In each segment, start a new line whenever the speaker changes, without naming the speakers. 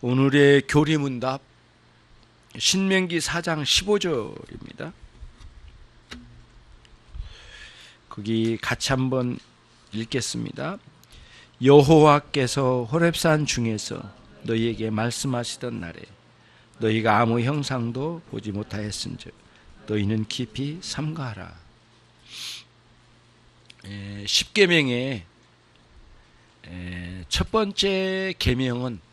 오늘의 교리문답 신명기 4장 15절입니다. 거기 같이 한번 읽겠습니다. 여호와께서 호렙산 중에서 너희에게 말씀하시던 날에 너희가 아무 형상도 보지 못하였은즉 너희는 깊이 삼가하라. 십계명의 첫 번째 계명은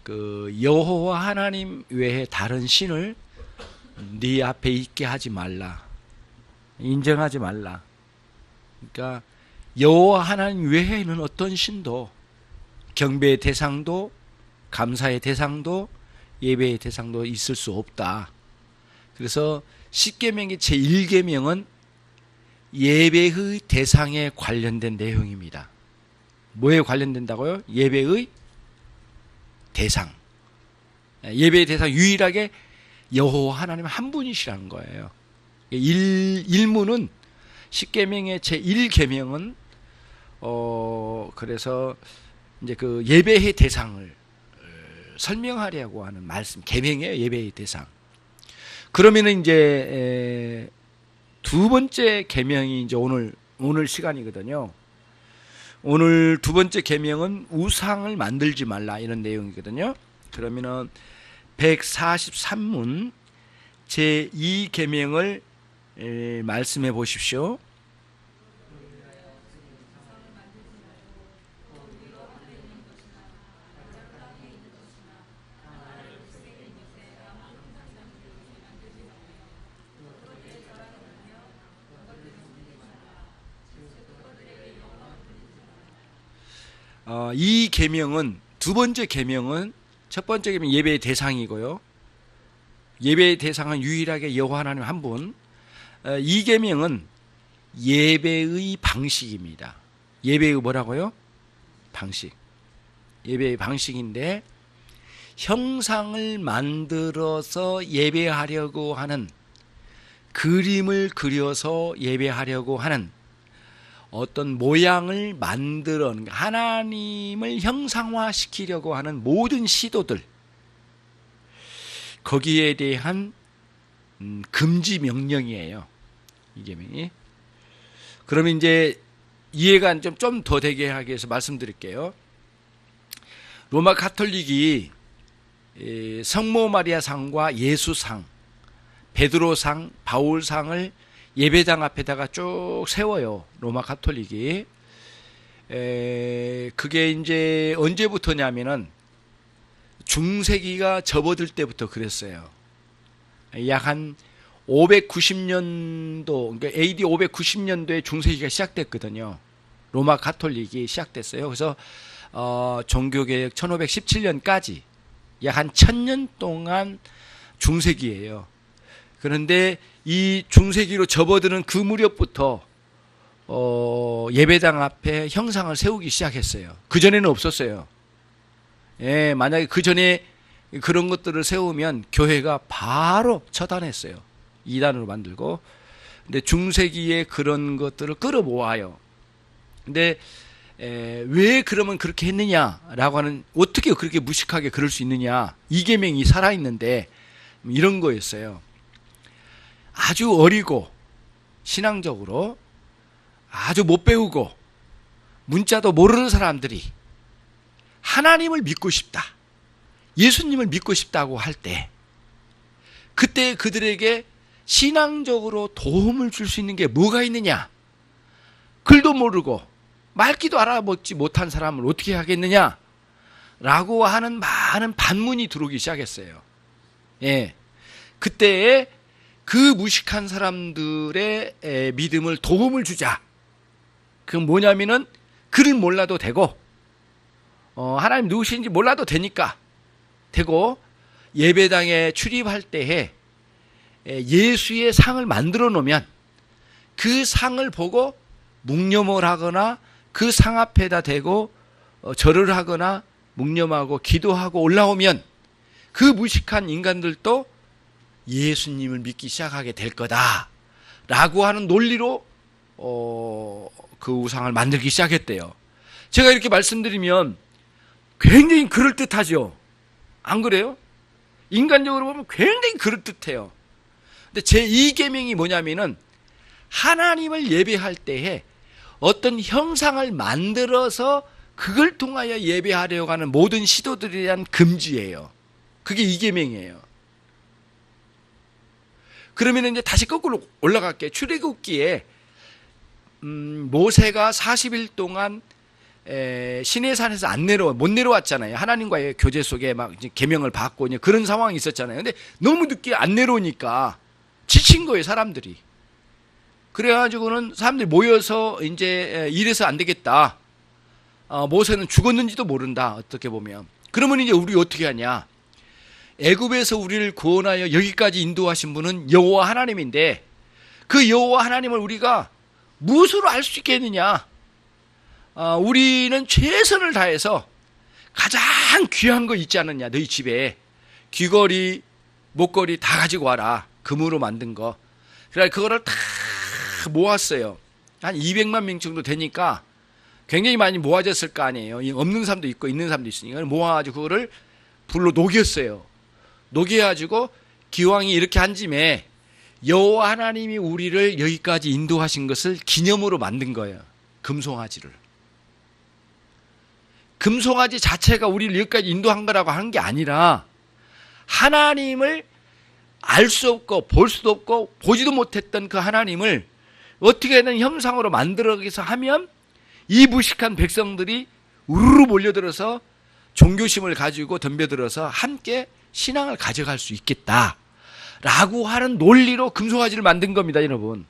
그 여호와 하나님 외에 다른 신을 네 앞에 있게 하지 말라, 인정하지 말라. 그러니까 여호와 하나님 외에는 어떤 신도, 경배의 대상도, 감사의 대상도, 예배의 대상도 있을 수 없다. 그래서 십계명의 제1계명은 예배의 대상에 관련된 내용입니다. 뭐에 관련된다고요? 예배의 대상. 예배의 대상 유일하게 여호와 하나님 한 분이시라는 거예요. 일문은 십계명의 제1계명은 그래서 이제 그 예배의 대상을 설명하려고 하는 말씀, 계명이에요. 예배의 대상. 그러면은 이제 두 번째 계명이 이제 오늘 시간이거든요. 오늘 두 번째 계명은 우상을 만들지 말라, 이런 내용이거든요. 그러면은 143문 제2계명을 말씀해 보십시오. 이 계명은, 두 번째 계명은, 첫 번째 계명 예배의 대상이고요. 예배의 대상은 유일하게 여호와 하나님 한 분. 이 계명은 예배의 방식입니다. 예배의 뭐라고요? 방식. 예배의 방식인데, 형상을 만들어서 예배하려고 하는, 그림을 그려서 예배하려고 하는 어떤 모양을 만들어 하나님을 형상화시키려고 하는 모든 시도들, 거기에 대한 금지 명령이에요, 이 계명이. 그러면 이제 이해가 좀 더 되게 하기 위해서 말씀드릴게요. 로마 가톨릭이 성모 마리아상과 예수상, 베드로상, 바울상을 예배당 앞에다가 쭉 세워요, 로마 가톨릭이. 그게 이제 언제부터냐면은 중세기가 접어들 때부터 그랬어요. 약 한 590년도, 그러니까 AD 590년도에 중세기가 시작됐거든요. 로마 가톨릭이 시작됐어요. 그래서 종교개혁 1517년까지 약 한 1000년 동안 중세기예요. 그런데 이 중세기로 접어드는 그 무렵부터 예배당 앞에 형상을 세우기 시작했어요. 그전에는 없었어요. 만약에 그전에 그런 것들을 세우면 교회가 바로 처단했어요. 이단으로 만들고. 근데 중세기에 그런 것들을 끌어모아요. 근데 왜 그러면 그렇게 했느냐라고 하는, 어떻게 그렇게 무식하게 그럴 수 있느냐, 이 계명이 살아있는데, 이런 거였어요. 아주 어리고 신앙적으로 아주 못 배우고 문자도 모르는 사람들이 하나님을 믿고 싶다, 예수님을 믿고 싶다고 할 때, 그때 그들에게 신앙적으로 도움을 줄 수 있는 게 뭐가 있느냐? 글도 모르고 말귀도 알아먹지 못한 사람을 어떻게 하겠느냐? 라고 하는 많은 반문이 들어오기 시작했어요. 그때에 그 무식한 사람들의 믿음을 도움을 주자. 그건 뭐냐면은 글을 몰라도 되고, 하나님 누구신지 몰라도 되고, 예배당에 출입할 때에 예수의 상을 만들어 놓으면 그 상을 보고 묵념을 하거나 그 상 앞에다 대고 절을 하거나 묵념하고 기도하고 올라오면 그 무식한 인간들도 예수님을 믿기 시작하게 될 거다 라고 하는 논리로 그 우상을 만들기 시작했대요. 제가 이렇게 말씀드리면 굉장히 그럴듯하죠. 안 그래요? 인간적으로 보면 굉장히 그럴듯해요. 근데 제2계명이 뭐냐면은 하나님을 예배할 때에 어떤 형상을 만들어서 그걸 통하여 예배하려고 하는 모든 시도들에 대한 금지예요. 그게 2계명이에요. 그러면 이제 다시 거꾸로 올라갈게요. 출애굽기에 모세가 40일 동안 시내산에서 못 내려왔잖아요. 하나님과의 교제 속에 막 이제 계명을 받고 이제 그런 상황이 있었잖아요. 근데 너무 늦게 안 내려오니까 지친 거예요, 사람들이. 그래가지고는 사람들이 모여서 이제 이래서 안 되겠다. 모세는 죽었는지도 모른다. 어떻게 보면. 그러면 이제 우리 어떻게 하냐? 애굽에서 우리를 구원하여 여기까지 인도하신 분은 여호와 하나님인데 그 여호와 하나님을 우리가 무엇으로 알 수 있겠느냐? 우리는 최선을 다해서 가장 귀한 거 있지 않느냐? 너희 집에 귀걸이, 목걸이 다 가지고 와라. 금으로 만든 거. 그래 그거를 다 모았어요. 한 200만 명 정도 되니까 굉장히 많이 모아졌을 거 아니에요. 없는 사람도 있고 있는 사람도 있으니까 모아가지고 그거를 불로 녹였어요. 녹여가지고 기왕이 이렇게 한 짐에 여호와 하나님이 우리를 여기까지 인도하신 것을 기념으로 만든 거예요. 금송아지를. 금송아지 자체가 우리를 여기까지 인도한 거라고 하는 게 아니라 하나님을 알 수 없고 볼 수도 없고 보지도 못했던 그 하나님을 어떻게든 형상으로 만들어서 하면 이 무식한 백성들이 우르르 몰려들어서 종교심을 가지고 덤벼들어서 함께 신앙을 가져갈 수 있겠다라고 하는 논리로 금송아지를 만든 겁니다, 여러분.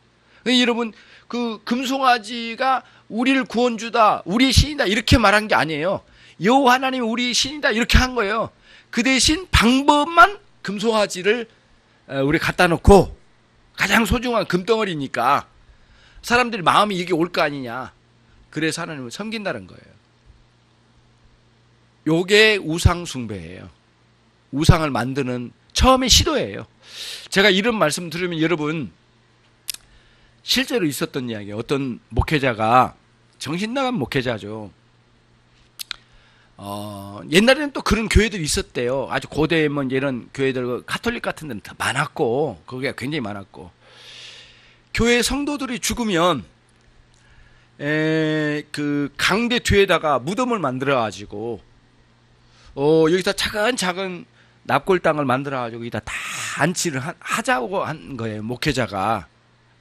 여러분, 그 금송아지가 우리를 구원주다, 우리의 신이다 이렇게 말한 게 아니에요. 여호와 하나님이 우리의 신이다 이렇게 한 거예요. 그 대신 방법만 금송아지를 우리 갖다 놓고 가장 소중한 금덩어리니까 사람들이 마음이 이게 올 거 아니냐. 그래서 하나님을 섬긴다는 거예요. 요게 우상 숭배예요. 우상을 만드는 처음의 시도예요. 제가 이런 말씀 들으면 여러분 실제로 있었던 이야기예요. 어떤 목회자가 정신 나간 목회자죠. 옛날에는 또 그런 교회들이 있었대요. 아주 고대에 뭐 이런 교회들 가톨릭 같은 데는 다 많았고 거기가 굉장히 많았고 교회 성도들이 죽으면 그 강대 뒤에다가 무덤을 만들어 가지고 여기다 작은 납골 땅을 만들어 가지고 여기다 다 안치를 하자고 한 거예요. 목회자가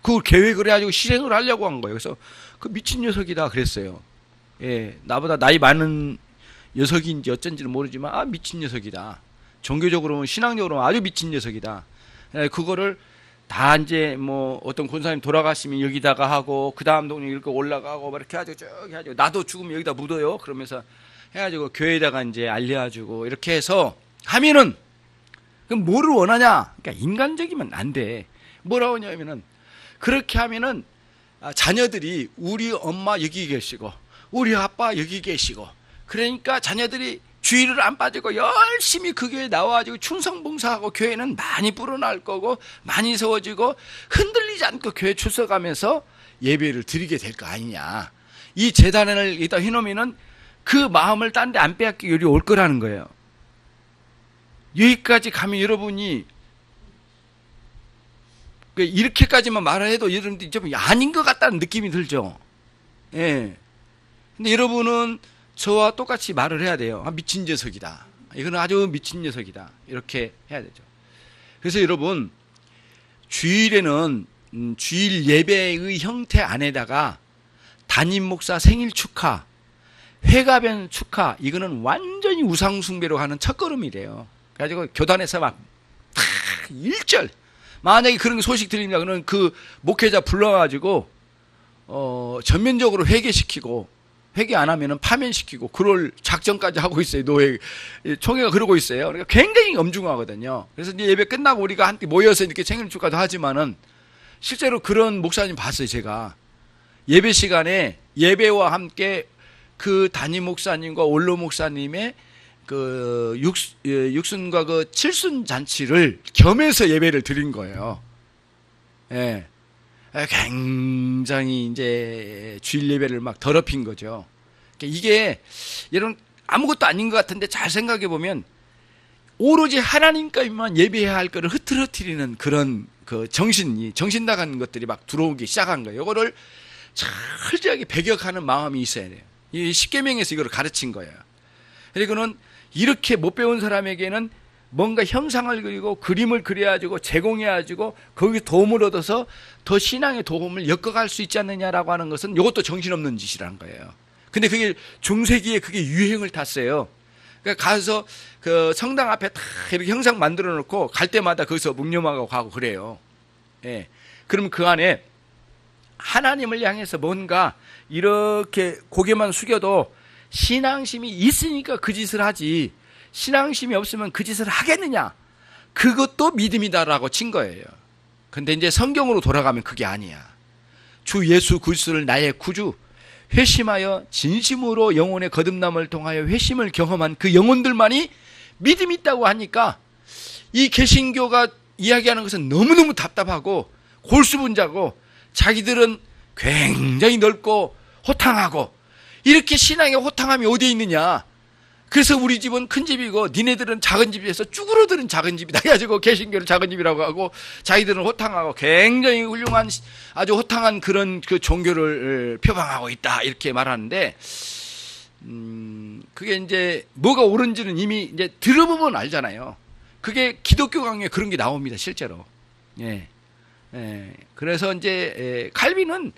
그걸 계획을 해가지고 실행을 하려고 한 거예요. 그래서 그 미친 녀석이다 그랬어요. 예, 나보다 나이 많은 녀석인지 어쩐지는 모르지만 미친 녀석이다. 종교적으로 신앙적으로 아주 미친 녀석이다. 예, 그거를 다 이제 뭐 어떤 권사님 돌아가시면 여기다가 하고 그 다음 동네 이렇게 올라가고 막 이렇게 해가지고 쭉 해가지고 나도 죽으면 여기다 묻어요. 그러면서 해가지고 교회에다가 이제 알려가지고 이렇게 해서 하면은 그럼 뭐를 원하냐? 그러니까 인간적이면 안 돼. 뭐라고 하냐면은 그렇게 하면은 자녀들이 우리 엄마 여기 계시고 우리 아빠 여기 계시고 그러니까 자녀들이 주의를 안 빠지고 열심히 그 교회에 나와가지고 충성봉사하고 교회는 많이 불어날 거고 많이 세워지고 흔들리지 않고 교회 출석하면서 예배를 드리게 될 거 아니냐. 이 재단을 이따 해놓으면은 그 마음을 딴 데 안 빼앗기고 여기 올 거라는 거예요. 여기까지 가면 여러분이 이렇게까지만 말을 해도 여러분들이 좀 아닌 것 같다는 느낌이 들죠. 예. 근데 여러분은 저와 똑같이 말을 해야 돼요. 미친 녀석이다. 이거는 아주 미친 녀석이다. 이렇게 해야 되죠. 그래서 여러분, 주일에는 주일 예배의 형태 안에다가 담임 목사 생일 축하, 회가변 축하, 이거는 완전히 우상숭배로 가는 첫걸음이래요. 그래가지고 교단에서 막, 1절. 만약에 그런 소식 들립니다. 그러면 그 목회자 불러가지고, 전면적으로 회개시키고, 회개 안 하면은 파면시키고 그럴 작전까지 하고 있어요. 노예 총회가 그러고 있어요. 그러니까 굉장히 엄중하거든요. 그래서 이제 예배 끝나고 우리가 함께 모여서 이렇게 생일 축하도 하지만은 실제로 그런 목사님 봤어요. 제가 예배 시간에 예배와 함께 그 담임 목사님과 원로 목사님의 그 육순과 그 칠순 잔치를 겸해서 예배를 드린 거예요. 예. 굉장히 이제 주일 예배를 막 더럽힌 거죠. 이게 이런 아무것도 아닌 것 같은데 잘 생각해 보면 오로지 하나님께만 예배해야 할 거를 흐트러뜨리는 그런 그 정신 나간 것들이 막 들어오기 시작한 거예요. 이거를 철저하게 배격하는 마음이 있어야 돼요. 이 십계명에서 이걸 가르친 거예요. 그리고는 이렇게 못 배운 사람에게는 뭔가 형상을 그리고 그림을 그려가지고 제공해가지고 거기서 도움을 얻어서 더 신앙의 도움을 엮어갈 수 있지 않느냐라고 하는 것은 이것도 정신없는 짓이라는 거예요. 근데 그게 중세기에 그게 유행을 탔어요. 그러니까 가서 그 성당 앞에 다 이렇게 형상 만들어 놓고 갈 때마다 거기서 묵념하고 가고 그래요. 예. 그럼 그 안에 하나님을 향해서 뭔가 이렇게 고개만 숙여도 신앙심이 있으니까 그 짓을 하지, 신앙심이 없으면 그 짓을 하겠느냐? 그것도 믿음이다라고 친 거예요. 근데 이제 성경으로 돌아가면 그게 아니야. 주 예수 그리스도를 나의 구주, 회심하여 진심으로 영혼의 거듭남을 통하여 회심을 경험한 그 영혼들만이 믿음이 있다고 하니까 이 개신교가 이야기하는 것은 너무너무 답답하고 골수분자고 자기들은 굉장히 넓고 호탕하고 이렇게 신앙의 호탕함이 어디에 있느냐. 그래서 우리 집은 큰 집이고 니네들은 작은 집에서 쭈그러드는 작은 집이다 해가지고 개신교는 작은 집이라고 하고 자기들은 호탕하고 굉장히 훌륭한 아주 호탕한 그런 그 종교를 표방하고 있다 이렇게 말하는데 그게 이제 뭐가 옳은지는 이미 이제 들어보면 알잖아요. 그게 기독교 강요에 그런 게 나옵니다 실제로. 예. 예. 그래서 이제 칼빈은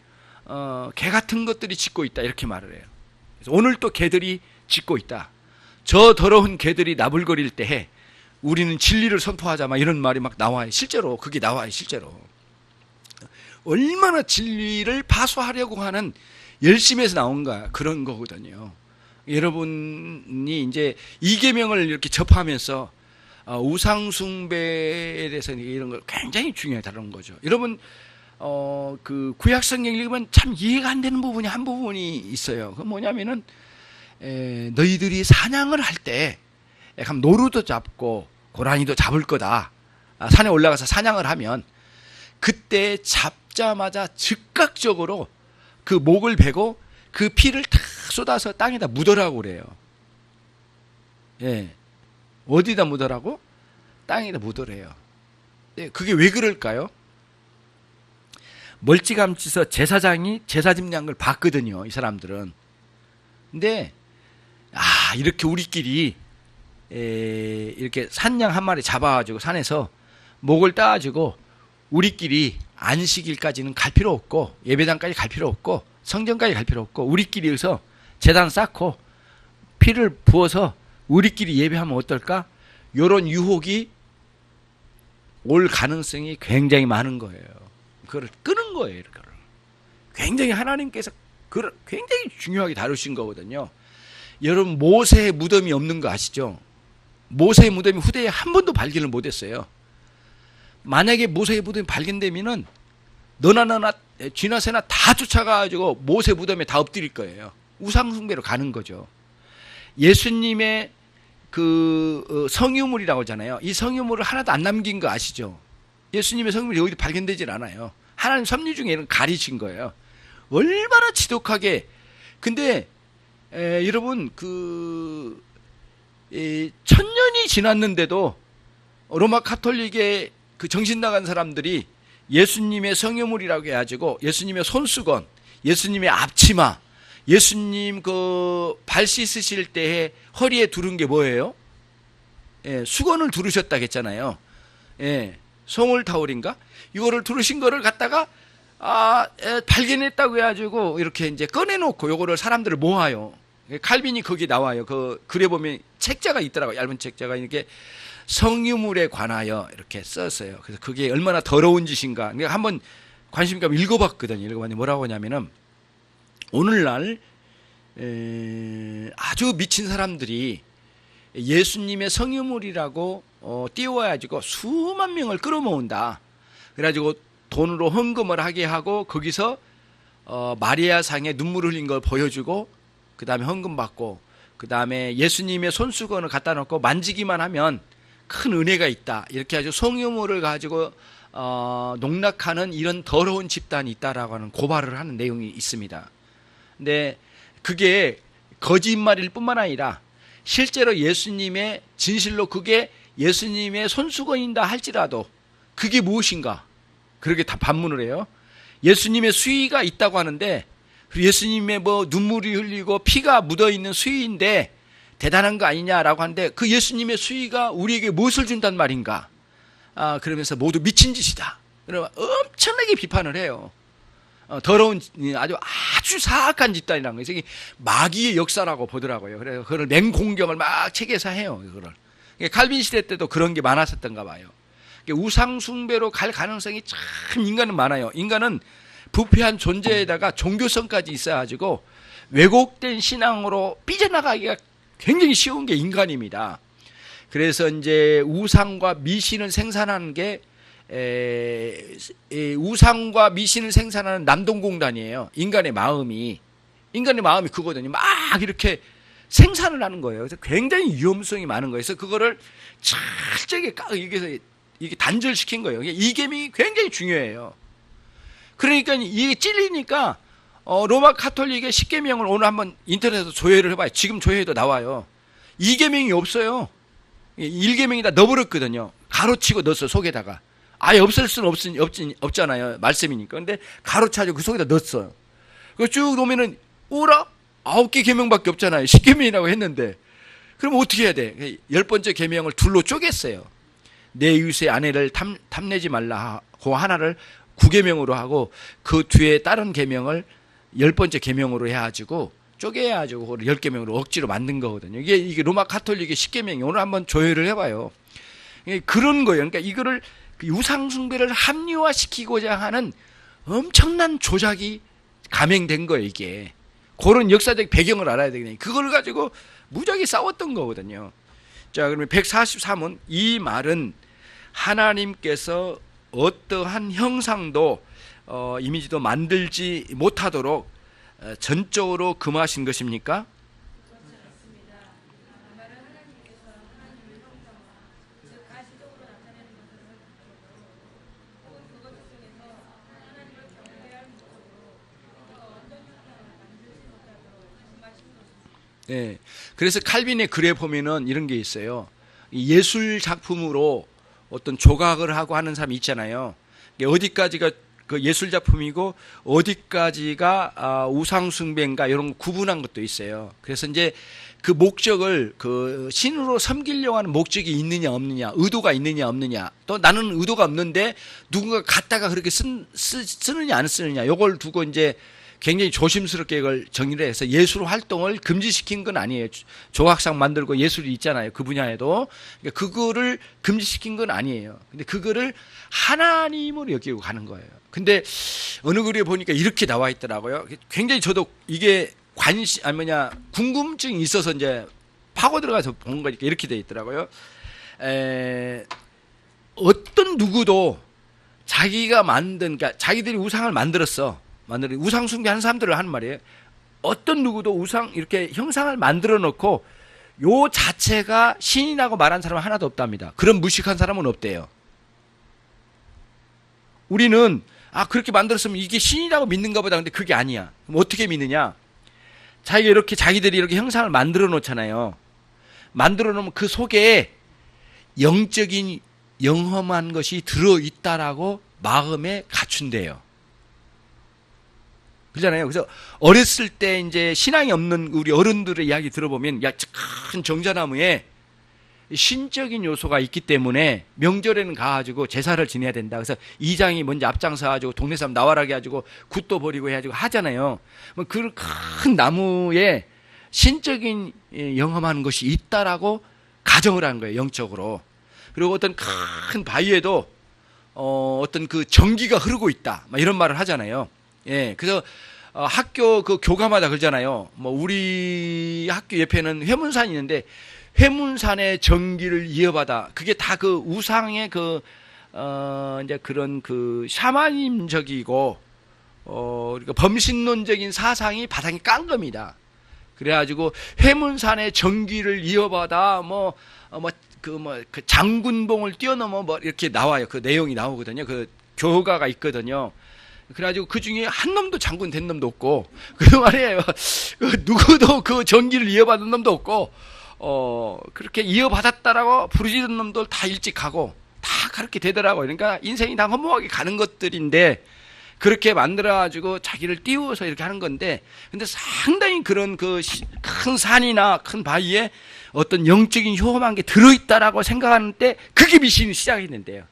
개 같은 것들이 짖고 있다 이렇게 말을 해요. 그래서 오늘 또 개들이 짖고 있다. 저 더러운 개들이 나불거릴 때에 우리는 진리를 선포하자 막 이런 말이 막 나와요. 실제로 그게 나와요. 실제로 얼마나 진리를 파수하려고 하는 열심에서 나온가 그런 거거든요. 여러분이 이제 이계명을 이렇게 접하면서 우상숭배에 대해서 이런 걸 굉장히 중요하게 다루는 거죠. 여러분 그 구약 성경 읽으면 참 이해가 안 되는 부분이 한 부분이 있어요. 그 뭐냐면은 너희들이 사냥을 할 때 노루도 잡고 고라니도 잡을 거다. 산에 올라가서 사냥을 하면 그때 잡자마자 즉각적으로 그 목을 베고 그 피를 탁 쏟아서 땅에다 묻으라고 그래요. 예. 어디다 묻으라고? 땅에다 묻으래요. 예, 그게 왜 그럴까요? 멀찌감치서 제사장이 제사 집량 걸 봤거든요. 이 사람들은. 근데 이렇게 우리끼리 이렇게 산양 한 마리 잡아가지고 산에서 목을 따가지고 우리끼리 안식일까지는 갈 필요 없고 예배당까지 갈 필요 없고 성전까지 갈 필요 없고 우리끼리 여기서 제단 쌓고 피를 부어서 우리끼리 예배하면 어떨까? 이런 유혹이 올 가능성이 굉장히 많은 거예요. 그걸 끄는 거예요. 그걸. 굉장히 하나님께서 그걸 굉장히 중요하게 다루신 거거든요. 여러분 모세의 무덤이 없는 거 아시죠? 모세의 무덤이 후대에 한 번도 발견을 못했어요. 만약에 모세의 무덤이 발견되면은 너나 쥐나 새나 다 쫓아가가지고 모세 무덤에 다 엎드릴 거예요. 우상숭배로 가는 거죠. 예수님의 그 성유물이라고 하잖아요. 이 성유물을 하나도 안 남긴 거 아시죠? 예수님의 성유물이 어디 발견되질 않아요. 하나님 섭리 중에 이런 가리신 거예요. 얼마나 지독하게. 근데 여러분 그 1000년이 지났는데도 로마 카톨릭의 그 정신 나간 사람들이 예수님의 성유물이라고 해가지고 예수님의 손수건, 예수님의 앞치마, 예수님 그 발 씻으실 때에 허리에 두른 게 뭐예요? 수건을 두르셨다고 했잖아요. 송울타올인가? 이거를 두르신 거를 갖다가 발견했다고 해가지고 이렇게 이제 꺼내놓고 요거를 사람들을 모아요. 칼빈이 거기 나와요. 글에 보면 책자가 있더라고요. 얇은 책자가 이렇게 성유물에 관하여 이렇게 썼어요. 그래서 그게 얼마나 더러운 짓인가. 내가 한번 관심 있게 읽어봤거든요. 읽어봤는데 뭐라고 하냐면은 오늘날 아주 미친 사람들이 예수님의 성유물이라고 띄워가지고 수만 명을 끌어모은다. 그래가지고 돈으로 헌금을 하게 하고 거기서 마리아상에 눈물 흘린 걸 보여주고 그 다음에 헌금 받고 그 다음에 예수님의 손수건을 갖다 놓고 만지기만 하면 큰 은혜가 있다. 이렇게 아주 성유물을 가지고 농락하는 이런 더러운 집단이 있다라고 하는 고발을 하는 내용이 있습니다. 근데 그게 거짓말일 뿐만 아니라 실제로 예수님의 진실로 그게 예수님의 손수건인다 할지라도 그게 무엇인가? 그렇게 다 반문을 해요. 예수님의 수위가 있다고 하는데 예수님의 뭐 눈물이 흘리고 피가 묻어있는 수위인데 대단한 거 아니냐라고 하는데 그 예수님의 수위가 우리에게 무엇을 준단 말인가? 그러면서 모두 미친 짓이다. 그러면 엄청나게 비판을 해요. 더러운 아주 사악한 집단이라는 거예요. 마귀의 역사라고 보더라고요. 그래서 그걸 맹공경을 막 책에서 해요. 그거를. 칼빈 시대 때도 그런 게 많았었던가 봐요. 우상 숭배로 갈 가능성이 참 인간은 많아요. 인간은 부패한 존재에다가 종교성까지 있어가지고 왜곡된 신앙으로 삐져나가기가 굉장히 쉬운 게 인간입니다. 그래서 이제 우상과 미신을 생산하는 게 우상과 미신을 생산하는 남동공단이에요. 인간의 마음이 그거거든요. 막 이렇게 생산을 하는 거예요. 그래서 굉장히 위험성이 많은 거예요. 그래서 그거를 철저하게 이게 단절시킨 거예요. 이계명이 굉장히 중요해요. 그러니까 이게 찔리니까 로마 카톨릭의 10계명을 오늘 한번 인터넷에서 조회를 해봐요. 지금 조회해도 나와요. 2계명이 없어요. 1계명이 다 넣어버렸거든요. 가로치고 넣었어, 속에다가. 아예 없을 수는 없잖아요. 말씀이니까. 근데 가로차고 그 속에다 넣었어요. 그거 쭉 놓으면은, 오라? 9개 계명밖에 없잖아요. 10계명이라고 했는데. 그럼 어떻게 해야 돼? 10번째 계명을 둘로 쪼갰어요. 내 이웃의 아내를 탐내지 말라 하고 하나를 9계명으로 하고 그 뒤에 다른 계명을 10번째 계명으로 해가지고 쪼개가지고 10계명으로 억지로 만든 거거든요. 이게 로마 카톨릭의 10계명이 오늘 한번 조회를 해봐요. 그런 거예요. 그러니까 이거를 우상숭배를 합리화시키고자 하는 엄청난 조작이 감행된 거예요, 이게. 그런 역사적 배경을 알아야 되겠네요. 그걸 가지고 무지하게 싸웠던 거거든요. 자, 그러면 143은 이 말은 하나님께서 어떠한 형상도 이미지도 만들지 못하도록 전적으로 금하신 것입니까? 네. 그래서 칼빈의 글에 보면은 이런 게 있어요. 예술 작품으로 어떤 조각을 하고 하는 사람이 있잖아요. 어디까지가 그 예술 작품이고 어디까지가 우상숭배인가 이런 거 구분한 것도 있어요. 그래서 이제 그 목적을 그 신으로 섬기려고 하는 목적이 있느냐 없느냐, 의도가 있느냐 없느냐, 또 나는 의도가 없는데 누군가 갖다가 그렇게 쓰느냐 안 쓰느냐, 이걸 두고 이제 굉장히 조심스럽게 이걸 정리를 해서 예술 활동을 금지시킨 건 아니에요. 조각상 만들고 예술이 있잖아요. 그 분야에도. 그러니까 그거를 금지시킨 건 아니에요. 근데 그거를 하나님으로 여기고 가는 거예요. 근데 어느 글에 보니까 이렇게 나와 있더라고요. 굉장히 저도 이게 궁금증이 있어서 이제 파고 들어가서 본 거니까 이렇게 돼 있더라고요. 어떤 누구도 자기가 그러니까 자기들이 우상을 만들었어. 우상 숭배하는 사람들을 하는 말이에요. 어떤 누구도 이렇게 형상을 만들어 놓고 요 자체가 신이라고 말한 사람은 하나도 없답니다. 그런 무식한 사람은 없대요. 우리는 그렇게 만들었으면 이게 신이라고 믿는가 보다. 근데 그게 아니야. 그럼 어떻게 믿느냐? 자기들이 이렇게 형상을 만들어 놓잖아요. 만들어 놓으면 그 속에 영적인 영험한 것이 들어 있다라고 마음에 갖춘대요. 그러잖아요. 그래서 어렸을 때 이제 신앙이 없는 우리 어른들의 이야기 들어보면 큰 정자나무에 신적인 요소가 있기 때문에 명절에는 가가지고 제사를 지내야 된다. 그래서 이장이 먼저 앞장서가지고 동네 사람 나와라 해가지고 굿도 버리고 해가지고 하잖아요. 그 큰 나무에 신적인 영험한 것이 있다라고 가정을 하는 거예요. 영적으로. 그리고 어떤 큰 바위에도 어떤 그 전기가 흐르고 있다. 이런 말을 하잖아요. 예, 그래서 학교 그 교가마다 그러잖아요. 우리 학교 옆에는 회문산이 있는데 회문산의 전기를 이어받아. 그게 다 그 우상의 이제 그런 그 샤머니즘적이고 그러니까 범신론적인 사상이 바닥에 깐 겁니다. 그래가지고 회문산의 전기를 이어받아 그 장군봉을 뛰어넘어 이렇게 나와요. 그 내용이 나오거든요. 그 교가가 있거든요. 그래가지고 그 중에 한 놈도 장군 된 놈도 없고, 그 말이에요. 누구도 그 전기를 이어받은 놈도 없고, 그렇게 이어받았다라고 부르짖는 놈들 다 일찍 가고 다 그렇게 되더라고요. 그러니까 인생이 다 허무하게 가는 것들인데 그렇게 만들어가지고 자기를 띄워서 이렇게 하는 건데, 근데 상당히 그런 그 큰 산이나 큰 바위에 어떤 영적인 효험한 게 들어있다라고 생각하는 때 그게 미신이 시작했는데요.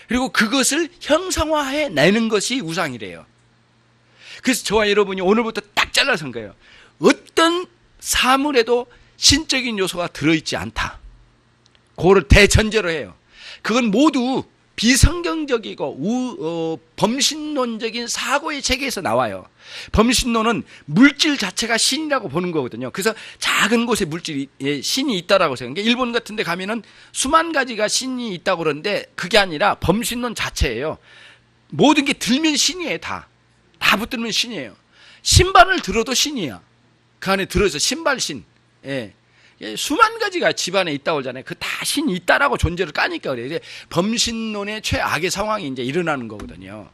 그리고 그것을 형상화해 내는 것이 우상이래요. 그래서 저와 여러분이 오늘부터 딱 잘라서 한 거예요. 어떤 사물에도 신적인 요소가 들어있지 않다. 그거를 대전제로 해요. 그건 모두 비성경적이고 범신론적인 사고의 체계에서 나와요. 범신론은 물질 자체가 신이라고 보는 거거든요. 그래서 작은 곳에 물질이 신이 있다라고 생각해요. 일본 같은 데 가면은 수만 가지가 신이 있다고 그러는데 그게 아니라 범신론 자체예요. 모든 게 들면 신이에요. 다 붙들면 신이에요. 신발을 들어도 신이야. 그 안에 들어서 신발신. 예. 수만 가지가 집안에 있다고 하잖아요. 그 다 신이 있다라고 존재를 까니까 그래요. 이제 범신론의 최악의 상황이 이제 일어나는 거거든요.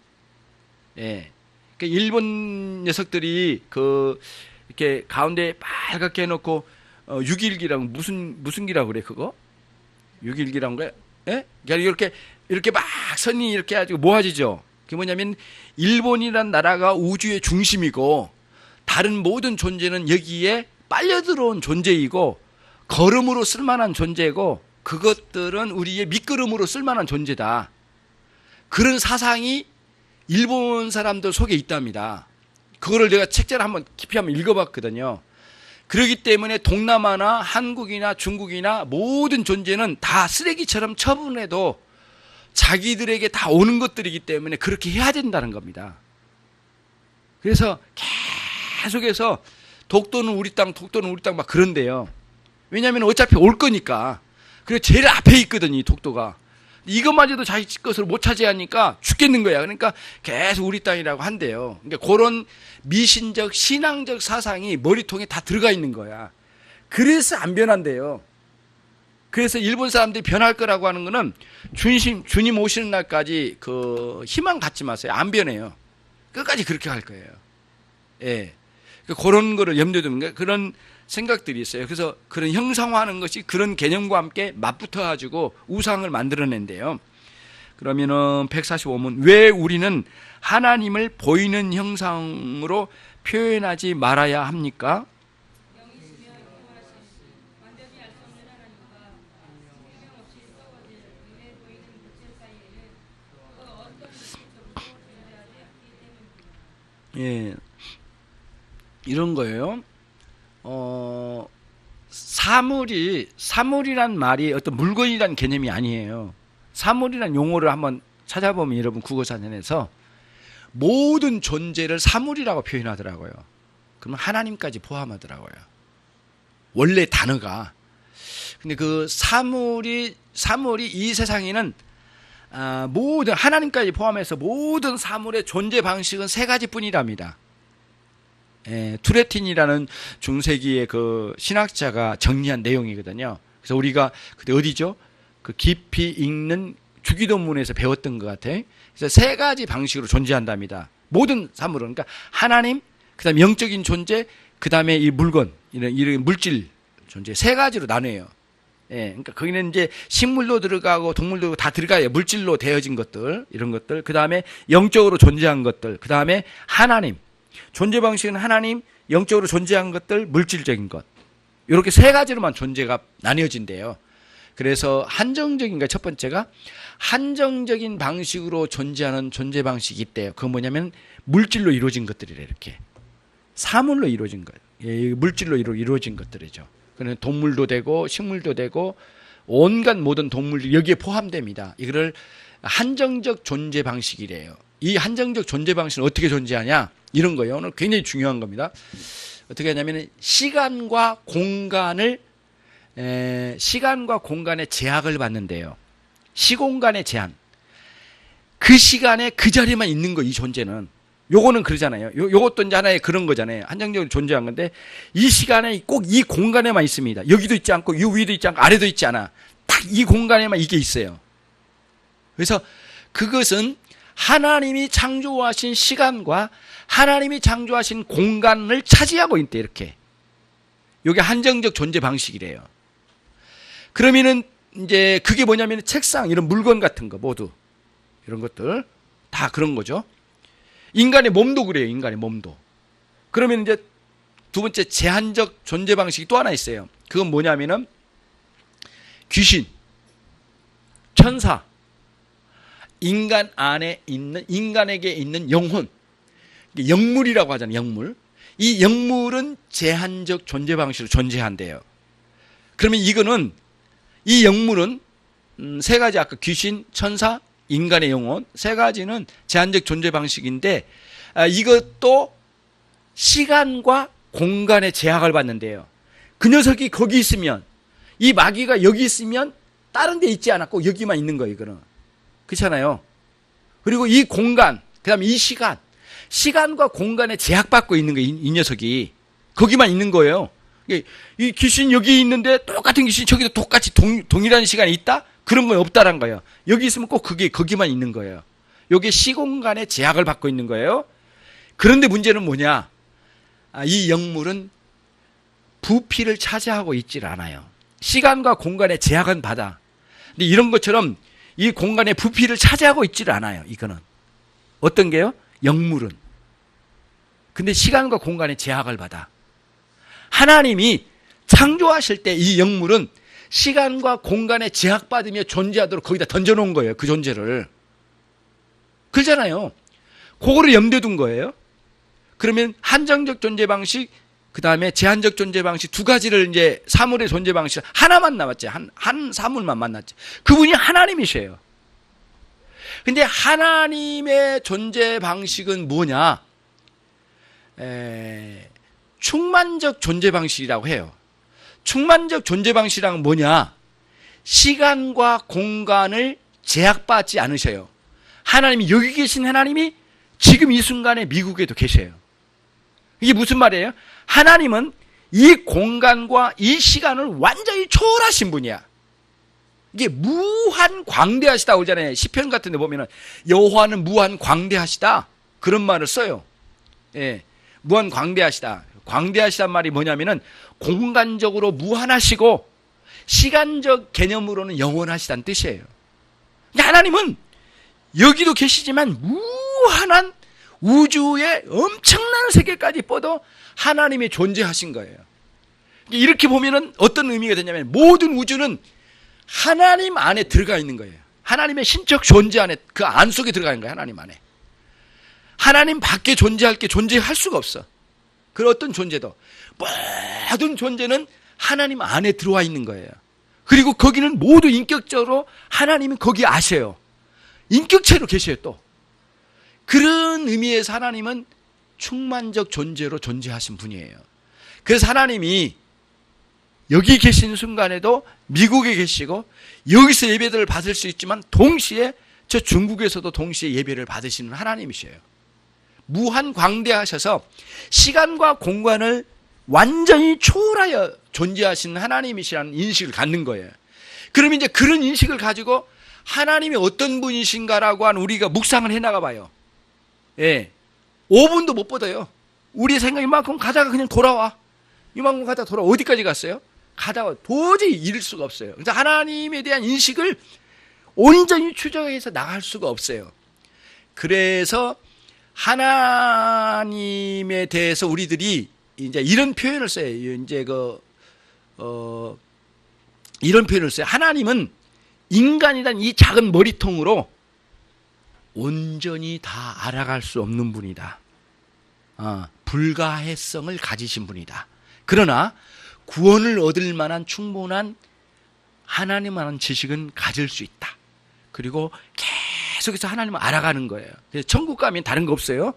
예. 그 일본 녀석들이 이렇게 가운데 빨갛게 해놓고 6일기라고 무슨 기라고 그래 그거? 6일기라는 거야? 예? 그러니까 이렇게 막 선이 이렇게 해가지고 모아지죠. 그게 뭐냐면 일본이란 나라가 우주의 중심이고 다른 모든 존재는 여기에 빨려 들어온 존재이고 걸음으로 쓸만한 존재고 그것들은 우리의 밑거름으로 쓸만한 존재다. 그런 사상이 일본 사람들 속에 있답니다. 그거를 내가 책자를 한번 깊이 한번 읽어봤거든요. 그렇기 때문에 동남아나 한국이나 중국이나 모든 존재는 다 쓰레기처럼 처분해도 자기들에게 다 오는 것들이기 때문에 그렇게 해야 된다는 겁니다. 그래서 계속해서 독도는 우리 땅 막 그런데요. 왜냐하면 어차피 올 거니까. 그래서 제일 앞에 있거든요, 이 독도가. 이것마저도 자기 것으로 못 차지하니까 죽겠는 거야. 그러니까 계속 우리 땅이라고 한대요. 그러니까 그런 미신적, 신앙적 사상이 머리통에 다 들어가 있는 거야. 그래서 안 변한대요. 그래서 일본 사람들이 변할 거라고 하는 거는 주님 오시는 날까지 희망 갖지 마세요. 안 변해요. 끝까지 그렇게 할 거예요. 예. 그런 거를 염두에 두는 그런 생각들이 있어요. 그래서 그런 형상화하는 것이 그런 개념과 함께 맞붙어 가지고 우상을 만들어낸대요. 그러면은 145문 왜 우리는 하나님을 보이는 형상으로 표현하지 말아야 합니까? 예. 이런 거예요. 사물이란 말이 어떤 물건이란 개념이 아니에요. 사물이란 용어를 한번 찾아보면 여러분 국어사전에서 모든 존재를 사물이라고 표현하더라고요. 그러면 하나님까지 포함하더라고요. 원래 단어가. 근데 그 사물이 이 세상에는 모든 하나님까지 포함해서 모든 사물의 존재 방식은 세 가지뿐이랍니다. 투레틴이라는 중세기의 그 신학자가 정리한 내용이거든요. 그래서 우리가 그때 어디죠? 그 깊이 읽는 주기도문에서 배웠던 것 같아요. 그래서 세 가지 방식으로 존재한답니다. 모든 사물은. 그러니까 하나님, 그 다음에 영적인 존재, 그 다음에 이 물건, 이런 물질 존재 세 가지로 나눠요. 그러니까 거기는 이제 식물도 들어가고 동물도 다 들어가요. 물질로 되어진 것들, 이런 것들. 그 다음에 영적으로 존재한 것들. 그 다음에 하나님. 존재 방식은 하나님, 영적으로 존재한 것들, 물질적인 것. 이렇게 세 가지로만 존재가 나뉘어진대요. 그래서 한정적인 것, 첫 번째가 한정적인 방식으로 존재하는 존재 방식이 있대요. 그건 뭐냐면 물질로 이루어진 것들이래, 이렇게. 사물로 이루어진 것. 물질로 이루어진 것들이죠. 그는 동물도 되고 식물도 되고 온갖 모든 동물들이 여기에 포함됩니다. 이거를 한정적 존재 방식이래요. 이 한정적 존재 방식은 어떻게 존재하냐? 이런 거예요. 오늘 굉장히 중요한 겁니다. 어떻게 하냐면 시간과 공간의 제약을 받는데요. 시공간의 제한. 그 시간에 그 자리에만 있는 거, 이 존재는. 요거는 그러잖아요. 요것도 이제 하나의 그런 거잖아요. 한정적으로 존재한 건데 이 시간에 꼭 이 공간에만 있습니다. 여기도 있지 않고 이 위도 있지 않고 아래도 있지 않아. 딱 이 공간에만 이게 있어요. 그래서 그것은 하나님이 창조하신 시간과 하나님이 창조하신 공간을 차지하고 있대, 이렇게. 이게 한정적 존재 방식이래요. 그러면은 이제 그게 뭐냐면 책상, 이런 물건 같은 거 모두 이런 것들 다 그런 거죠. 인간의 몸도 그래요. 인간의 몸도. 그러면 이제 두 번째 제한적 존재 방식이 또 하나 있어요. 그건 뭐냐면은 귀신, 천사, 인간 안에 있는, 인간에게 있는 영혼, 영물이라고 하잖아요. 영물. 이 영물은 제한적 존재 방식으로 존재한대요. 그러면 이거는, 이 영물은 세 가지, 아까 귀신, 천사, 인간의 영혼, 세 가지는 제한적 존재 방식인데, 이것도 시간과 공간의 제약을 받는데요. 그 녀석이 거기 있으면, 이 마귀가 여기 있으면 다른 데 있지 않았고 여기만 있는 거예요. 이거는. 그렇잖아요. 그리고 이 공간, 그 다음에 이 시간, 시간과 공간에 제약받고 있는 거예요. 이 녀석이. 거기만 있는 거예요. 이 귀신 여기 있는데 똑같은 귀신이 저기도 똑같이 동일한 시간이 있다? 그런 건 없다란 거예요. 여기 있으면 꼭 그게 거기만 있는 거예요. 이게 시공간에 제약을 받고 있는 거예요. 그런데 문제는 뭐냐? 이 영물은 부피를 차지하고 있질 않아요. 시간과 공간의 제약은 받아. 근데 이런 것처럼 이 공간의 부피를 차지하고 있질 않아요. 이거는. 어떤 게요? 영물은. 근데 시간과 공간의 제약을 받아. 하나님이 창조하실 때 이 영물은 시간과 공간에 제약받으며 존재하도록 거기다 던져놓은 거예요. 그 존재를. 그러잖아요. 그거를 염두에 둔 거예요. 그러면 한정적 존재 방식, 그 다음에 제한적 존재 방식 두 가지를 이제 사물의 존재 방식 하나만 남았지. 한 사물만 만났지. 그분이 하나님이셔요. 근데 하나님의 존재 방식은 뭐냐? 충만적 존재 방식이라고 해요. 충만적 존재 방식이란 뭐냐? 시간과 공간을 제약받지 않으셔요. 하나님이, 여기 계신 하나님이 지금 이 순간에 미국에도 계셔요. 이게 무슨 말이에요? 하나님은 이 공간과 이 시간을 완전히 초월하신 분이야. 이게 무한 광대하시다 그러잖아요. 시편 같은 데 보면은 여호와는 무한 광대하시다, 그런 말을 써요. 예. 무한 광대하시다. 광대하시단 말이 뭐냐면은 공간적으로 무한하시고 시간적 개념으로는 영원하시다는 뜻이에요. 하나님은 여기도 계시지만 무한한 우주의 엄청난 세계까지 뻗어 하나님이 존재하신 거예요. 이렇게 보면은 어떤 의미가 되냐면 모든 우주는 하나님 안에 들어가 있는 거예요. 하나님의 신적 존재 안에, 그 안 속에 들어가 있는 거예요. 하나님 안에. 하나님 밖에 존재할 게 존재할 수가 없어. 그 어떤 존재도, 모든 존재는 하나님 안에 들어와 있는 거예요. 그리고 거기는 모두 인격적으로 하나님은 거기 아셔요. 인격체로 계셔요. 또 그런 의미에서 하나님은 충만적 존재로 존재하신 분이에요. 그래서 하나님이 여기 계신 순간에도 미국에 계시고 여기서 예배들을 받을 수 있지만 동시에 저 중국에서도 동시에 예배를 받으시는 하나님이셔요. 무한 광대하셔서 시간과 공간을 완전히 초월하여 존재하시는 하나님이시라는 인식을 갖는 거예요. 그러면 이제 그런 인식을 가지고 하나님이 어떤 분이신가라고 한 우리가 묵상을 해나가 봐요. 예. 5분도 못 뻗어요. 우리의 생각 이만큼 가다가 그냥 돌아와. 이만큼 가다가 돌아와. 어디까지 갔어요? 가다가 도저히 이룰 수가 없어요. 그래서 하나님에 대한 인식을 온전히 추적해서 나갈 수가 없어요. 그래서 하나님에 대해서 우리들이 이제 이런 표현을 써요. 이제 이런 표현을 써요. 하나님은 인간이란 이 작은 머리통으로 온전히 다 알아갈 수 없는 분이다. 불가해성을 가지신 분이다. 그러나 구원을 얻을 만한 충분한 하나님만한 지식은 가질 수 있다. 그리고 계속해서 하나님을 알아가는 거예요. 그래서 천국 가면 다른 거 없어요.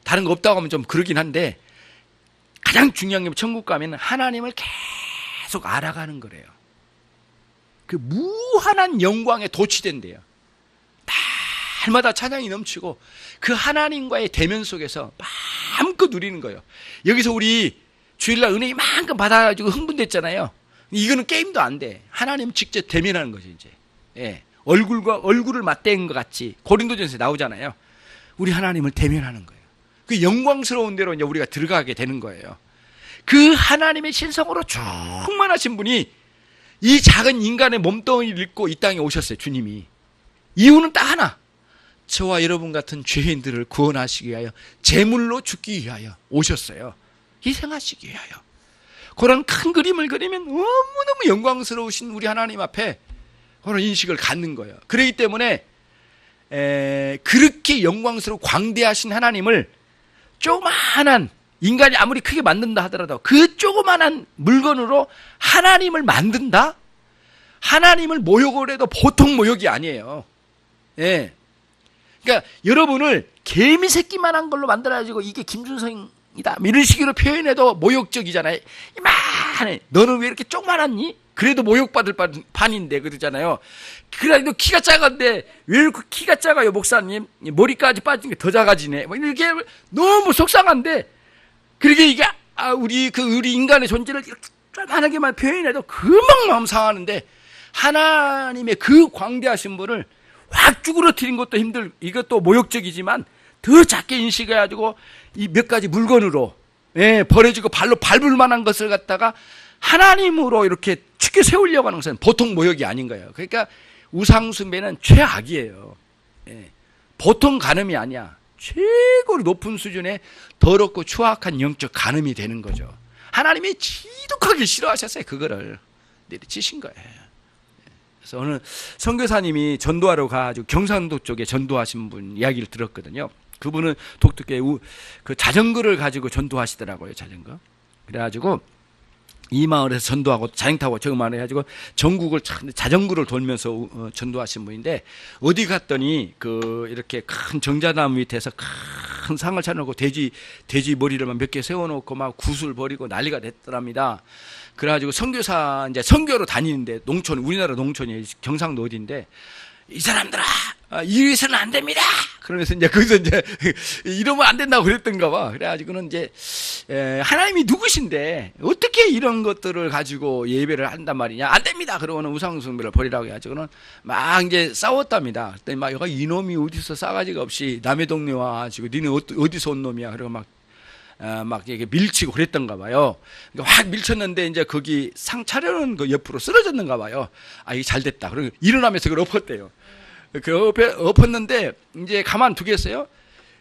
다른 거 없다고 하면 좀 그러긴 한데 가장 중요한 게 천국 가면 하나님을 계속 알아가는 거래요. 그 무한한 영광에 도취된대요. 날마다 찬양이 넘치고 그 하나님과의 대면 속에서 마음껏 누리는 거예요. 여기서 우리 주일날 은혜 이만큼 받아가지고 흥분됐잖아요. 이거는 게임도 안 돼. 하나님 직접 대면하는 거죠, 이제. 예. 얼굴을 맞대는 것 같이 고린도전서에 나오잖아요. 우리 하나님을 대면하는 거예요. 그 영광스러운 데로 이제 우리가 들어가게 되는 거예요. 그 하나님의 신성으로 충만하신 분이 이 작은 인간의 몸뚱이를 입고 이 땅에 오셨어요. 주님이. 이유는 딱 하나. 저와 여러분 같은 죄인들을 구원하시기 위하여 제물로 죽기 위하여 오셨어요. 희생하시기 위하여. 그런 큰 그림을 그리면 너무너무 영광스러우신 우리 하나님 앞에 그런 인식을 갖는 거예요. 그렇기 때문에 그렇게 영광스럽고 광대하신 하나님을 조그마한 인간이 아무리 크게 만든다 하더라도 그 조그마한 물건으로 하나님을 만든다? 하나님을 모욕을 해도 보통 모욕이 아니에요. 예. 그러니까 여러분을 개미 새끼만한 걸로 만들어가지고 이게 김준성이다 이런 식으로 표현해도 모욕적이잖아요. 이만해. 너는 왜 이렇게 조그만하니? 그래도 모욕받을 판인데 그러잖아요. 그래도 키가 작은데 왜 이렇게 키가 작아요 목사님? 머리까지 빠진 게 더 작아지네. 뭐 이렇게 너무 속상한데 그러게 이게 우리 인간의 존재를 이렇게 조그만하게만 표현해도 금방 마음 상하는데 하나님의 그 광대하신 분을 확 쭈그러뜨린 것도 이것도 모욕적이지만 더 작게 인식해가지고 이 몇 가지 물건으로 버려지고 발로 밟을 만한 것을 갖다가 하나님으로 이렇게 쉽게 세우려고 하는 것은 보통 모욕이 아닌 거예요. 그러니까 우상숭배는 최악이에요. 보통 간음이 아니야. 최고로 높은 수준의 더럽고 추악한 영적 간음이 되는 거죠. 하나님이 지독하게 싫어하셨어요. 그거를 내리치신 거예요. 그래서 어느 선교사님이 전도하러 가가지고 경상도 쪽에 전도하신 분 이야기를 들었거든요. 그분은 독특하게 그 자전거를 가지고 전도하시더라고요. 자전거. 그래가지고 이 마을에서 전도하고 자행 타고 저 마을에 해가지고 전국을 자전거를 돌면서 전도하신 분인데 어디 갔더니 그 이렇게 큰 정자나무 밑에서 큰 상을 차려놓고 돼지 머리를 몇 개 세워놓고 막 굿을 버리고 난리가 됐더랍니다. 그래가지고 선교사 이제 선교로 다니는데 농촌 우리나라 농촌이 경상도 어디인데 이 사람들아 이래서는 안 됩니다. 그러면서 이제 거기서 이제 이러면 안 된다고 그랬던가 봐. 그래가지고는 이제 하나님이 누구신데 어떻게 이런 것들을 가지고 예배를 한단 말이냐? 안 됩니다. 그러고는 우상숭배를 버리라고 해가지고는 막 이제 싸웠답니다. 그랬더니 막 여가 이놈이 어디서 싸가지가 없이 남의 동네 와가지고 니네 어디서 온 놈이야? 그러고 막 이렇게 밀치고 그랬던가 봐요. 그러니까 확 밀쳤는데 이제 거기 상 차려놓은 그 옆으로 쓰러졌는가 봐요. 이게 잘 됐다. 그리고 일어나면서 그걸 엎었대요. 그 엎었는데 이제 가만 두겠어요.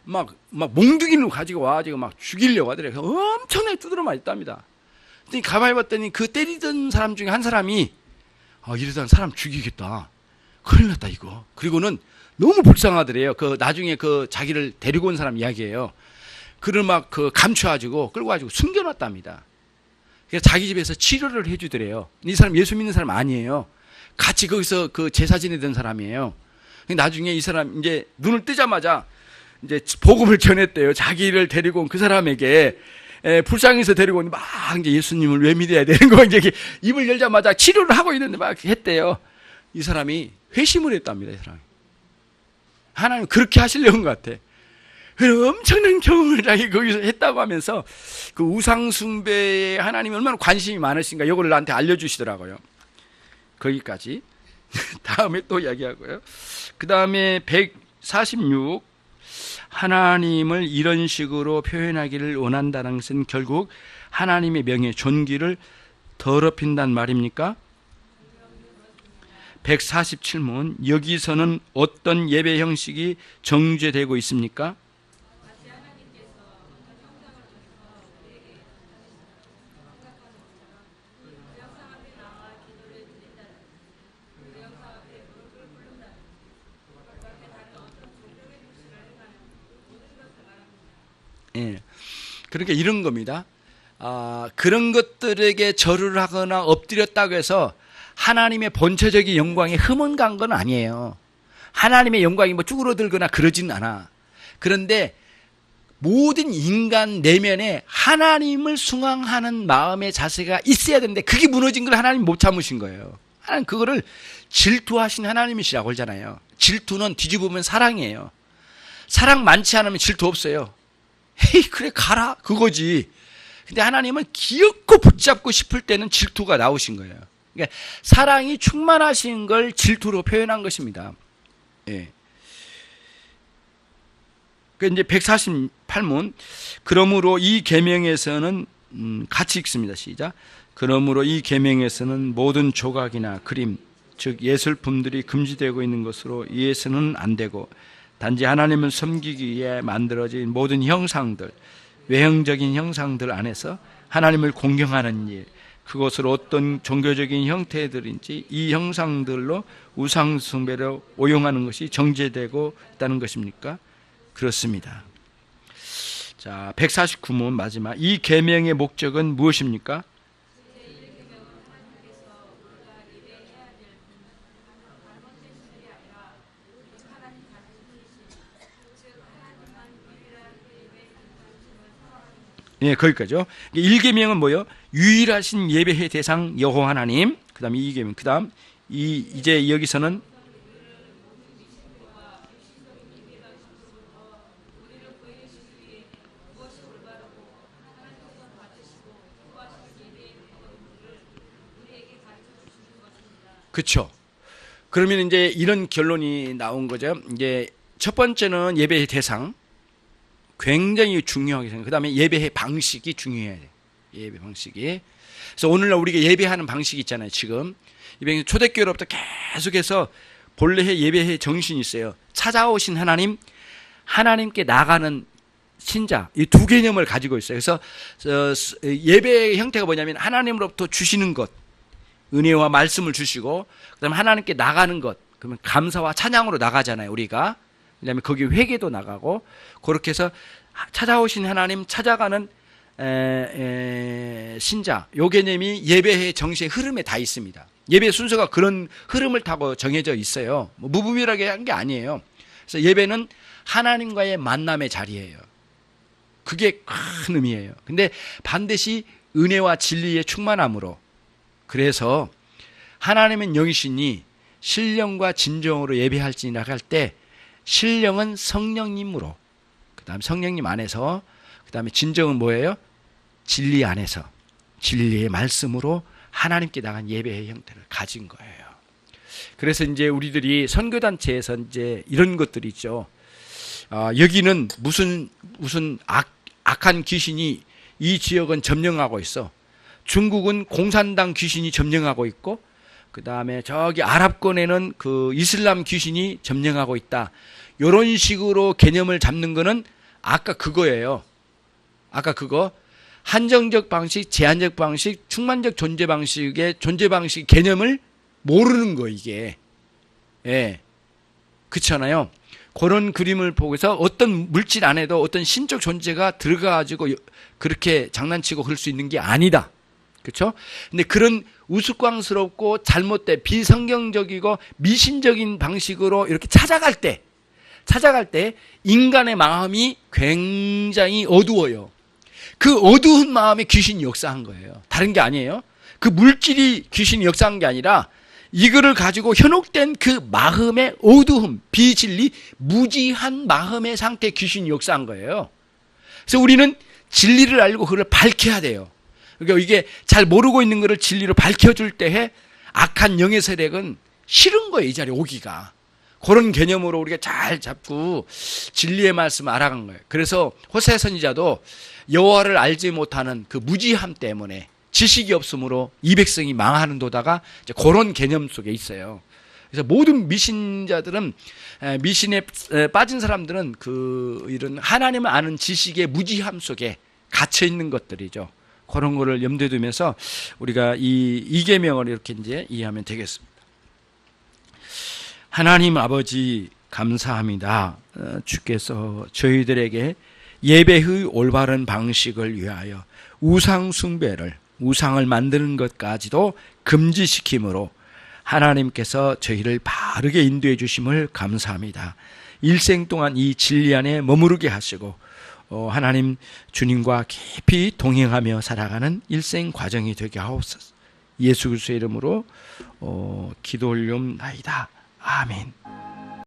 막 몽둥이를 가지고 와가지고 막 죽이려고 하더래요. 엄청나게 두드려 맞았답니다. 그랬더니 가만히 봤더니 그 때리던 사람 중에 한 사람이 이러다 사람 죽이겠다. 큰일 났다 이거. 그리고는 너무 불쌍하더래요. 그 나중에 그 자기를 데리고 온 사람 이야기예요. 그를 막 감춰가지고 끌고 가지고 숨겨놨답니다. 그래서 자기 집에서 치료를 해주더래요. 이 사람 예수 믿는 사람 아니에요. 같이 거기서 그 제사 지내던 사람이에요. 나중에 이 사람 이제 눈을 뜨자마자 이제 복음을 전했대요. 자기를 데리고 온 그 사람에게 불쌍해서 데리고 온 막 이제 예수님을 왜 믿어야 되는 거 이제 입을 열자마자 치료를 하고 있는데 막 했대요. 이 사람이 회심을 했답니다. 이 사람이 하나님 그렇게 하시려는 것 같아. 엄청난 경험을 자기 거기서 했다고 하면서 그 우상숭배에 하나님이 얼마나 관심이 많으신가 이걸 나한테 알려주시더라고요. 거기까지. 다음에 또 이야기하고요. 그 다음에 146 하나님을 이런 식으로 표현하기를 원한다는 것은 결국 하나님의 명예 존귀를 더럽힌단 말입니까? 147문 여기서는 어떤 예배 형식이 정죄되고 있습니까? 그러니까 이런 겁니다. 그런 것들에게 절을 하거나 엎드렸다고 해서 하나님의 본체적인 영광에 흠은 간 건 아니에요. 하나님의 영광이 뭐 쭈그러들거나 그러진 않아. 그런데 모든 인간 내면에 하나님을 숭앙하는 마음의 자세가 있어야 되는데 그게 무너진 걸 하나님 못 참으신 거예요. 하나님 그거를 질투하신 하나님이시라고 하잖아요. 질투는 뒤집으면 사랑이에요. 사랑 많지 않으면 질투 없어요. 헤이 그래 가라 그거지. 근데 하나님은 귀엽고 붙잡고 싶을 때는 질투가 나오신 거예요. 그러니까 사랑이 충만하신 걸 질투로 표현한 것입니다. 예. 그 이제 148문 그러므로 이 계명에서는 같이 읽습니다. 시작. 그러므로 이 계명에서는 모든 조각이나 그림, 즉 예술품들이 금지되고 있는 것으로 이해서는 안 되고, 단지 하나님을 섬기기 위해 만들어진 모든 형상들, 외형적인 형상들 안에서 하나님을 공경하는 일, 그것을 어떤 종교적인 형태들인지 이 형상들로 우상 숭배를 오용하는 것이 정죄되고 있다는 것입니까? 그렇습니다. 자, 149문 마지막. 이 계명의 목적은 무엇입니까? 예, 거기까지요. 1계명은 뭐예요? 유일하신 예배의 대상 여호와 하나님. 그다음 2계명. 그다음 이제 여기서는 그렇죠. 그러면 이제 이런 결론이 나온 거죠. 이제 첫 번째는 예배의 대상. 굉장히 중요하게 생각해요. 그 다음에 예배의 방식이 중요해야 돼요. 예배 방식이. 그래서 오늘날 우리가 예배하는 방식이 있잖아요. 지금 초대교회로부터 계속해서 본래의 예배의 정신이 있어요. 찾아오신 하나님, 하나님께 나가는 신자, 이 두 개념을 가지고 있어요. 그래서 예배의 형태가 뭐냐면 하나님으로부터 주시는 것, 은혜와 말씀을 주시고, 그다음에 하나님께 나가는 것, 그러면 감사와 찬양으로 나가잖아요. 우리가. 그다음에 거기 회개도 나가고, 그렇게 해서 찾아오신 하나님 찾아가는 신자, 요 개념이 예배의 정신의 흐름에 다 있습니다. 예배 순서가 그런 흐름을 타고 정해져 있어요. 뭐 무분별하게 한 게 아니에요. 그래서 예배는 하나님과의 만남의 자리예요. 그게 큰 의미예요. 근데 반드시 은혜와 진리의 충만함으로, 그래서 하나님은 영이시니 신령과 진정으로 예배할지니라 할 때, 신령은 성령님으로, 그 다음에 성령님 안에서, 그 다음에 진정은 뭐예요? 진리 안에서, 진리의 말씀으로 하나님께 나간 예배의 형태를 가진 거예요. 그래서 이제 우리들이 선교단체에서 이제 이런 것들이 있죠. 여기는 무슨 악한 귀신이 이 지역은 점령하고 있어. 중국은 공산당 귀신이 점령하고 있고, 그 다음에 저기 아랍권에는 그 이슬람 귀신이 점령하고 있다. 이런 식으로 개념을 잡는 거는 아까 그거예요. 아까 그거. 한정적 방식, 제한적 방식, 충만적 존재 방식의 존재 방식 개념을 모르는 거, 이게. 예. 그렇잖아요. 그런 그림을 보고서 어떤 물질 안에도 어떤 신적 존재가 들어가가지고 그렇게 장난치고 그럴 수 있는 게 아니다. 그렇죠? 근데 그런 우스꽝스럽고 잘못된 비성경적이고 미신적인 방식으로 이렇게 찾아갈 때 인간의 마음이 굉장히 어두워요. 그 어두운 마음에 귀신이 역사한 거예요. 다른 게 아니에요. 그 물질이 귀신이 역사한 게 아니라 이거를 가지고 현혹된 그 마음의 어두움, 비진리, 무지한 마음의 상태에 귀신이 역사한 거예요. 그래서 우리는 진리를 알고 그걸 밝혀야 돼요. 그러니까 이게 잘 모르고 있는 것을 진리로 밝혀줄 때에 악한 영의 세력은 싫은 거예요. 이 자리에 오기가. 그런 개념으로 우리가 잘 잡고 진리의 말씀을 알아간 거예요. 그래서 호세 선지자도 여호와를 알지 못하는 그 무지함 때문에, 지식이 없으므로 이 백성이 망하는 도다가 이제 그런 개념 속에 있어요. 그래서 모든 미신자들은, 미신에 빠진 사람들은 그 이런 하나님을 아는 지식의 무지함 속에 갇혀 있는 것들이죠. 그런 거를 염두에 두면서 우리가 이 계명을 이렇게 이제 이해하면 되겠습니다. 하나님 아버지 감사합니다. 주께서 저희들에게 예배의 올바른 방식을 위하여 우상 숭배를, 우상을 만드는 것까지도 금지시킴으로 하나님께서 저희를 바르게 인도해 주심을 감사합니다. 일생 동안 이 진리 안에 머무르게 하시고 하나님 주님과 깊이 동행하며 살아가는 일생 과정이 되게 하옵소서. 예수 그리스도의 이름으로 기도 올리옵나이다. 아멘.